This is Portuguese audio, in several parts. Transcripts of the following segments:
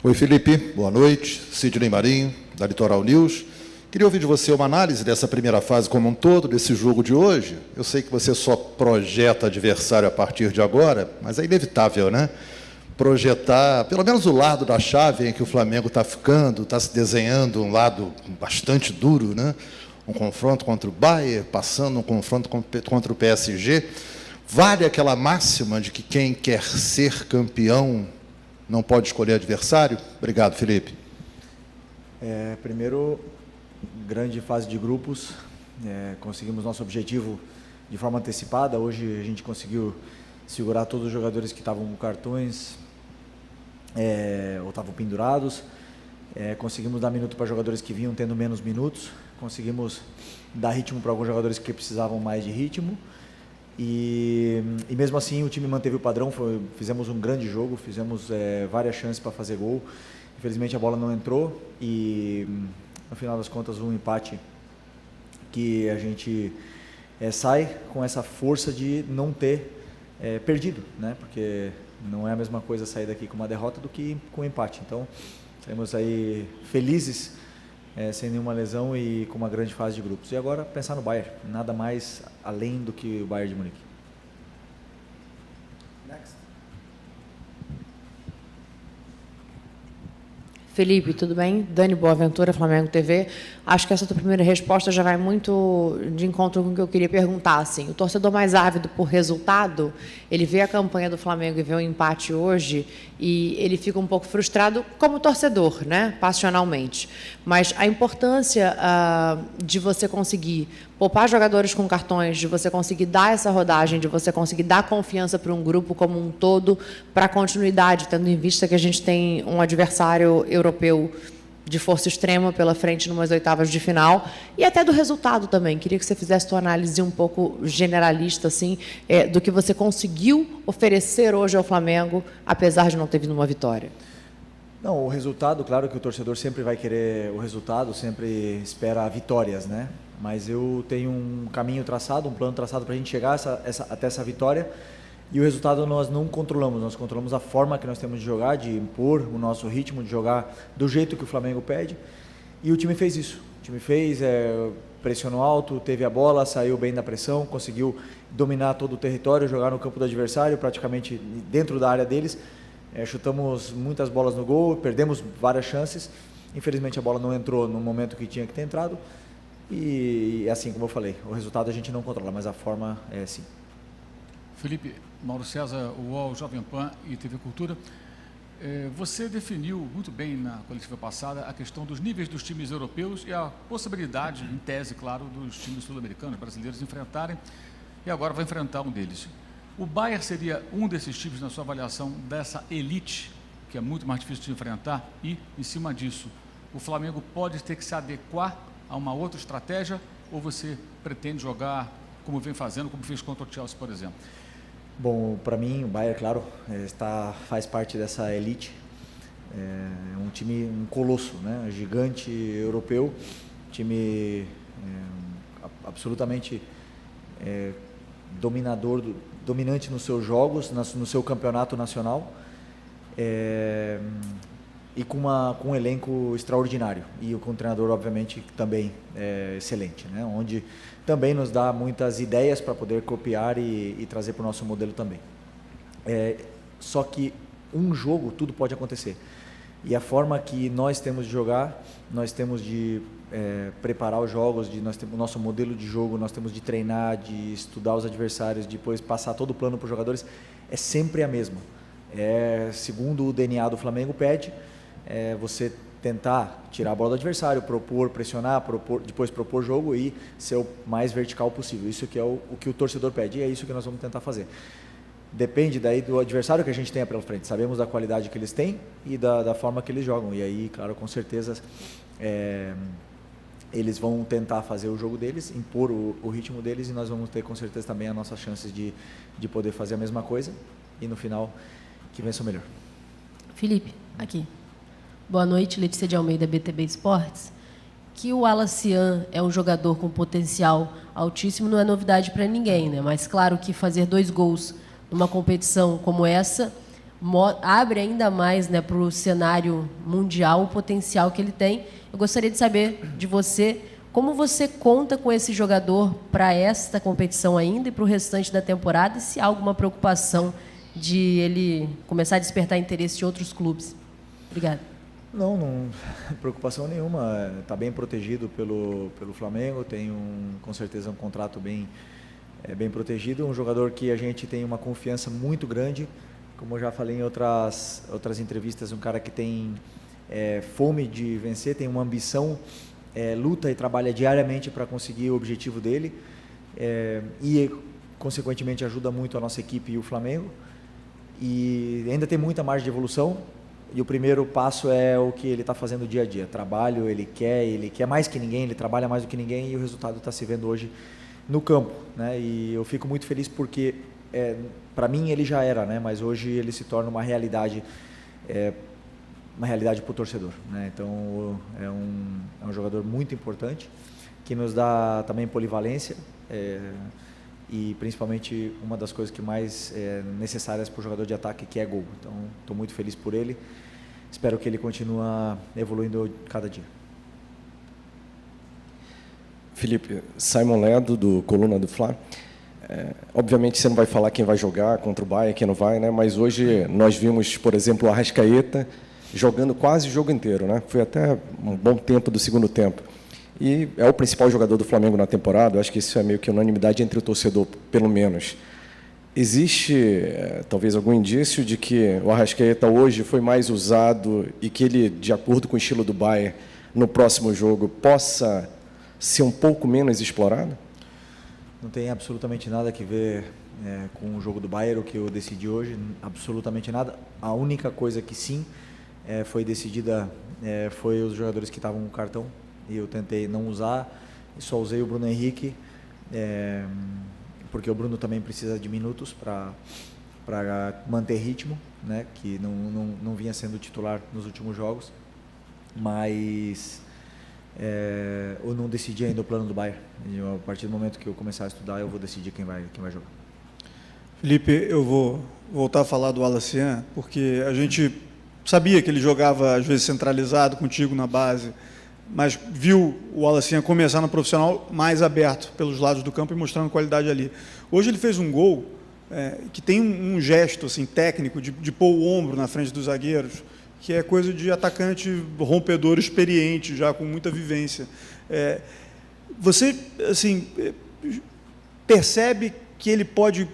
Oi, Felipe, boa noite. Sidney Marinho, da Litoral News. Queria ouvir de você uma análise dessa primeira fase como um todo, desse jogo de hoje. Eu sei que você só projeta adversário a partir de agora, mas é inevitável, né? Projetar, pelo menos o lado da chave em que o Flamengo está ficando, está se desenhando um lado bastante duro, né? Um confronto contra o Bayern, passando um confronto contra o PSG. Vale aquela máxima de que quem quer ser campeão não pode escolher adversário? Obrigado, Felipe. Primeiro, grande fase de grupos, conseguimos nosso objetivo de forma antecipada. Hoje a gente conseguiu segurar todos os jogadores que estavam com cartões ou estavam pendurados. Conseguimos dar minuto para jogadores que vinham tendo menos minutos. Conseguimos dar ritmo para alguns jogadores que precisavam mais de ritmo. E mesmo assim o time manteve o padrão. Fizemos um grande jogo, fizemos várias chances para fazer gol. Infelizmente a bola não entrou e no final das contas um empate que a gente sai com essa força de não ter perdido, né? Porque não é a mesma coisa sair daqui com uma derrota do que com um empate. Então saímos aí felizes, sem nenhuma lesão e com uma grande fase de grupos. E agora pensar no Bayern, nada mais além do que o Bayern de Munique. Felipe, tudo bem? Dani Boaventura, Flamengo TV. Acho que essa tua primeira resposta já vai muito de encontro com o que eu queria perguntar. Assim, o torcedor mais ávido por resultado, ele vê a campanha do Flamengo e vê o empate hoje e ele fica um pouco frustrado como torcedor, né? Passionalmente. Mas a importância de você conseguir poupar jogadores com cartões, de você conseguir dar essa rodagem, de você conseguir dar confiança para um grupo como um todo, para continuidade, tendo em vista que a gente tem um adversário europeu de força extrema pela frente numas oitavas de final, e até do resultado também. Queria que você fizesse sua análise um pouco generalista, assim, do que você conseguiu oferecer hoje ao Flamengo, apesar de não ter vindo uma vitória. Não, o resultado, claro que o torcedor sempre vai querer o resultado, sempre espera vitórias, né? Mas eu tenho um caminho traçado, um plano traçado para a gente chegar até essa vitória. E o resultado nós não controlamos, nós controlamos a forma que nós temos de jogar, de impor o nosso ritmo, de jogar do jeito que o Flamengo pede. E o time fez isso. O time fez, pressionou alto, teve a bola, saiu bem da pressão, conseguiu dominar todo o território, jogar no campo do adversário, praticamente dentro da área deles. Chutamos muitas bolas no gol, perdemos várias chances. Infelizmente a bola não entrou no momento que tinha que ter entrado. E assim como eu falei, o resultado a gente não controla, mas a forma é sim. Felipe, Mauro César, UOL, Jovem Pan e TV Cultura. Você definiu muito bem na coletiva passada a questão dos níveis dos times europeus e a possibilidade, em tese, claro, dos times sul-americanos, brasileiros, enfrentarem, e agora vai enfrentar um deles. O Bayern seria um desses times, na sua avaliação, dessa elite, que é muito mais difícil de enfrentar, e, em cima disso, o Flamengo pode ter que se adequar a uma outra estratégia, ou você pretende jogar como vem fazendo, como fez contra o Chelsea, por exemplo? Bom, para mim, o Bayern, claro, faz parte dessa elite. É um time, um colosso, né? Gigante europeu, time absolutamente dominante nos seus jogos, no seu campeonato nacional, e com um elenco extraordinário. E com um treinador, obviamente, também excelente, né? Onde também nos dá muitas ideias para poder copiar e trazer para o nosso modelo também. Só que um jogo, tudo pode acontecer. E a forma que nós temos de jogar, nós temos de preparar os jogos, nós temos o nosso modelo de jogo, nós temos de treinar, de estudar os adversários, depois passar todo o plano para os jogadores, é sempre a mesma. Segundo o DNA do Flamengo pede, você tentar tirar a bola do adversário, propor, pressionar, depois propor jogo e ser o mais vertical possível. Isso que é o que o torcedor pede e é isso que nós vamos tentar fazer. Depende daí do adversário que a gente tenha pela frente. Sabemos da qualidade que eles têm e da forma que eles jogam. E aí, claro, com certeza, eles vão tentar fazer o jogo deles, impor o ritmo deles e nós vamos ter com certeza também as nossas chances de poder fazer a mesma coisa e no final que vença o melhor. Felipe, aqui. Boa noite, Letícia de Almeida, BTB Esportes. Que o Alacian é um jogador com potencial altíssimo não é novidade para ninguém, né? Mas claro que fazer 2 gols numa competição como essa abre ainda mais, né, para o cenário mundial o potencial que ele tem. Eu gostaria de saber de você como você conta com esse jogador para esta competição ainda e para o restante da temporada, e se há alguma preocupação de ele começar a despertar interesse de outros clubes. Obrigada. Não, preocupação nenhuma. Está bem protegido pelo Flamengo, tem com certeza um contrato bem protegido. Um jogador que a gente tem uma confiança muito grande, como eu já falei em outras entrevistas, um cara que tem fome de vencer, tem uma ambição, luta e trabalha diariamente para conseguir o objetivo dele, e consequentemente ajuda muito a nossa equipe e o Flamengo, e ainda tem muita margem de evolução. E o primeiro passo é o que ele está fazendo dia a dia. Trabalho, ele quer mais que ninguém, ele trabalha mais do que ninguém, e o resultado está se vendo hoje no campo, né? E eu fico muito feliz porque, para mim, ele já era, né? Mas hoje ele se torna uma realidade para o torcedor, né? Então, é um jogador muito importante, que nos dá também polivalência, e principalmente uma das coisas que mais necessárias para o jogador de ataque, que é gol. Então, estou muito feliz por ele, espero que ele continue evoluindo cada dia. Felipe, Simon Ledo, do Coluna do Fla. Obviamente você não vai falar quem vai jogar contra o Bayern, quem não vai, né? Mas hoje nós vimos, por exemplo, o Arrascaeta jogando quase o jogo inteiro, né? Foi até um bom tempo do segundo tempo. E é o principal jogador do Flamengo na temporada. Eu acho que isso é meio que unanimidade entre o torcedor, pelo menos. Existe, talvez, algum indício de que o Arrascaeta hoje foi mais usado e que ele, de acordo com o estilo do Bayern, no próximo jogo, possa ser um pouco menos explorado? Não tem absolutamente nada a ver com o jogo do Bayern, o que eu decidi hoje, absolutamente nada. A única coisa que sim foi decidida foi os jogadores que estavam com cartão, e eu tentei não usar, só usei o Bruno Henrique, porque o Bruno também precisa de minutos para manter ritmo, né, que não vinha sendo titular nos últimos jogos, mas eu não decidi ainda o plano do Bayern. E a partir do momento que eu começar a estudar, eu vou decidir quem vai jogar. Felipe, eu vou voltar a falar do Alacian, porque a gente sabia que ele jogava às vezes centralizado contigo na base, mas viu o Alacian começar no profissional mais aberto pelos lados do campo e mostrando qualidade ali. Hoje ele fez um gol que tem um gesto assim, técnico de pôr o ombro na frente dos zagueiros, que é coisa de atacante rompedor experiente, já com muita vivência. Você assim, percebe que ele pode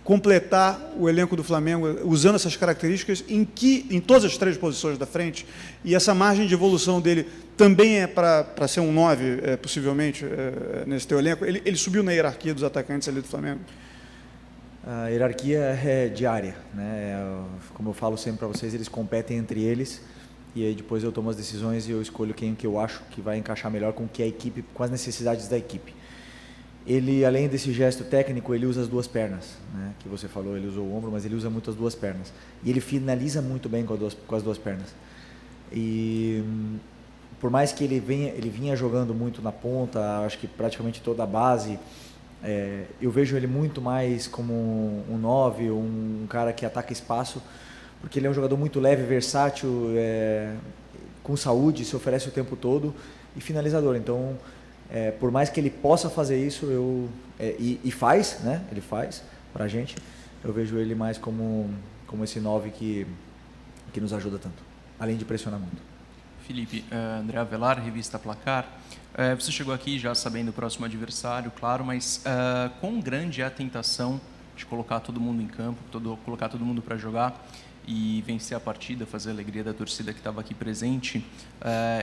completar o elenco do Flamengo usando essas características em todas as três posições da frente, e essa margem de evolução dele também é para ser um 9, possivelmente, nesse teu elenco? Ele subiu na hierarquia dos atacantes ali do Flamengo? A hierarquia é diária, né? Como eu falo sempre para vocês, eles competem entre eles, e aí depois eu tomo as decisões e eu escolho quem que eu acho que vai encaixar melhor com que a equipe, com as necessidades da equipe. Ele, além desse gesto técnico, ele usa as duas pernas, né? Que você falou, ele usou o ombro, mas ele usa muito as duas pernas. E ele finaliza muito bem com as duas pernas. E por mais que ele vinha jogando muito na ponta, acho que praticamente toda a base, eu vejo ele muito mais como um 9, um cara que ataca espaço, porque ele é um jogador muito leve, versátil, com saúde, se oferece o tempo todo, e finalizador. Então, por mais que ele possa fazer isso, e faz, né? Ele faz pra gente, eu vejo ele mais como esse 9 que nos ajuda tanto, além de pressionar muito. Felipe, André Avelar, revista Placar. Você chegou aqui já sabendo o próximo adversário, claro, mas quão grande é a tentação de colocar todo mundo em campo, colocar todo mundo para jogar e vencer a partida, fazer a alegria da torcida que estava aqui presente?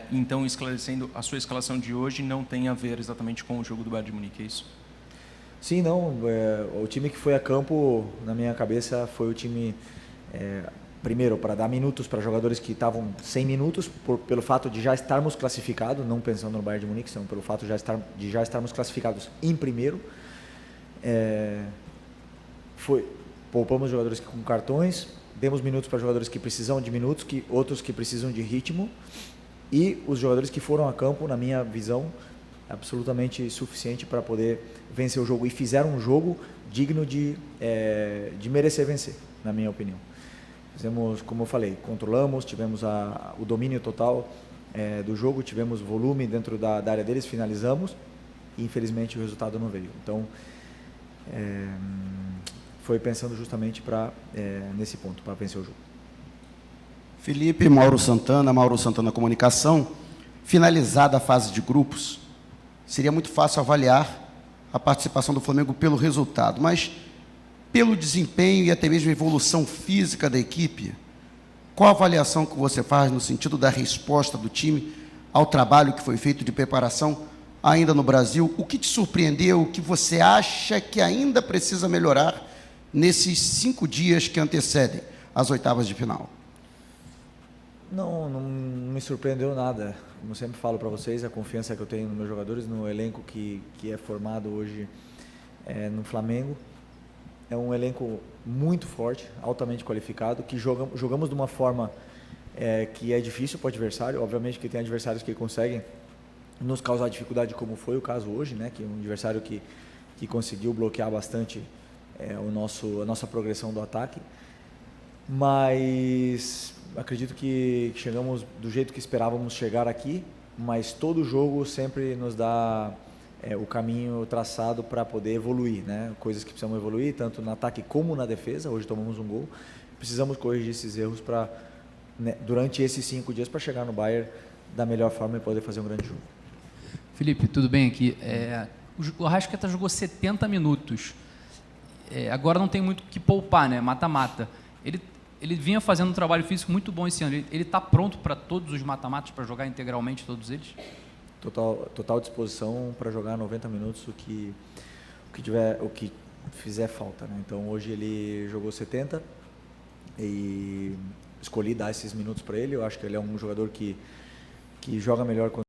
Então, esclarecendo, a sua escalação de hoje não tem a ver exatamente com o jogo do Bayern de Munique, é isso? Sim, não. O time que foi a campo, na minha cabeça, foi o time, primeiro, para dar minutos para jogadores que estavam sem minutos, pelo fato de já estarmos classificados, não pensando no Bayern de Munique, senão pelo fato de já estarmos classificados em primeiro. Poupamos jogadores com cartões, demos minutos para jogadores que precisam de minutos, outros que precisam de ritmo, e os jogadores que foram a campo, na minha visão, absolutamente suficiente para poder vencer o jogo, e fizeram um jogo digno de merecer vencer, na minha opinião. Fizemos, como eu falei, controlamos, tivemos o domínio total do jogo, tivemos volume dentro da área deles, finalizamos e infelizmente o resultado não veio. Então, foi pensando justamente nesse ponto, para vencer o jogo. Felipe, Mauro Santana Comunicação. Finalizada a fase de grupos, seria muito fácil avaliar a participação do Flamengo pelo resultado, mas pelo desempenho e até mesmo evolução física da equipe, qual a avaliação que você faz no sentido da resposta do time ao trabalho que foi feito de preparação ainda no Brasil? O que te surpreendeu? O que você acha que ainda precisa melhorar nesses 5 dias que antecedem as oitavas de final? Não me surpreendeu nada. Como eu sempre falo para vocês, a confiança que eu tenho nos meus jogadores, no elenco que é formado hoje no Flamengo. É um elenco muito forte, altamente qualificado, que jogamos de uma forma que é difícil para o adversário. Obviamente que tem adversários que conseguem nos causar dificuldade, como foi o caso hoje, né? Que é um adversário que conseguiu bloquear bastante a nossa progressão do ataque. Mas acredito que chegamos do jeito que esperávamos chegar aqui, mas todo jogo sempre nos dá o caminho traçado para poder evoluir, né? Coisas que precisamos evoluir, tanto no ataque como na defesa. Hoje tomamos um gol, precisamos corrigir esses erros durante esses 5 dias para chegar no Bayern da melhor forma e poder fazer um grande jogo. Felipe, tudo bem aqui? O Arrascaeta jogou 70 minutos, agora não tem muito o que poupar, né? Mata-mata. Ele vinha fazendo um trabalho físico muito bom esse ano. Ele está pronto para todos os mata-matas, para jogar integralmente todos eles? Total disposição para jogar 90 minutos, o que fizer falta, né? Então hoje ele jogou 70 e escolhi dar esses minutos para ele. Eu acho que ele é um jogador que joga melhor quando